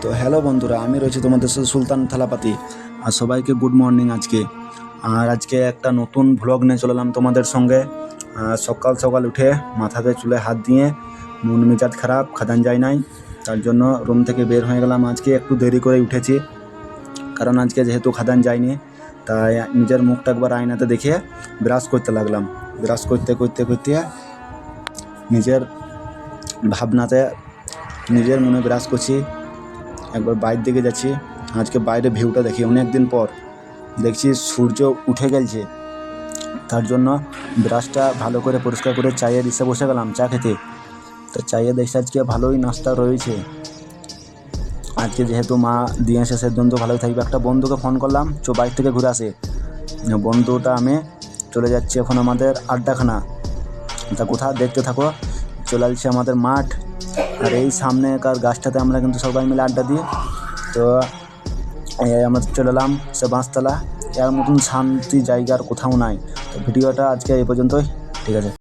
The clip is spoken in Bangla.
তো হ্যালো বন্ধুরা, আমি রয়েছি তোমাদের সাথে সুলতান থালাপাতি। আর সবাইকে গুড মর্নিং। আজকে একটা নতুন ভ্লগ নিয়ে চলে এলাম তোমাদের সঙ্গে। সকাল সকাল উঠে মাথাতে চুলে হাত দিয়ে মন মেজাজ খারাপ, খাদান যায় নাই, তার জন্য রুম থেকে বের হয়ে গেলাম। আজকে একটু দেরি করে উঠেছি, কারণ আজকে যেহেতু খাদান যায়নি, তাই নিজের মুখটা একবার আয়নাতে দেখে ব্রাশ করতে লাগলাম। ব্রাশ করতে করতে করতে নিজের ভাবনাতে নিজের মনে ব্রাশ করছি। একবার বাইরের দিকে যাচ্ছি, আজকে বাইরে ভিউটা দেখি। অনেক দিন পর দেখছি সূর্য উঠে গেছে, তার জন্য ব্রাশটা ভালো করে পরিষ্কার করে চায়ের ইসে বসে গেলাম চা খেতে। তো চায়ে দেখছি আজকে ভালোই নাস্তা রয়েছে। আজকে যেহেতু মা দিয়েছে সেজন্য ভালোই থাকবে। একটা বন্ধুকে ফোন করলাম, বাইরে থেকে ঘুরে আসে। বন্ধুটা আমি চলে যাচ্ছি এখন আমাদের আড্ডাখানা। তা কোথাও দেখতে থাকো। চলে আসছে আমাদের মাঠ, আর এই সামনেকার গাছটাতে আমরা কিন্তু সবাই মিলে আড্ডা দিই। তো আমরা চলে এলাম সে বাঁশতলা। এর মতন শান্তি জায়গার কোথাও নাই। তো ভিডিওটা আজকে এই পর্যন্তই, ঠিক আছে।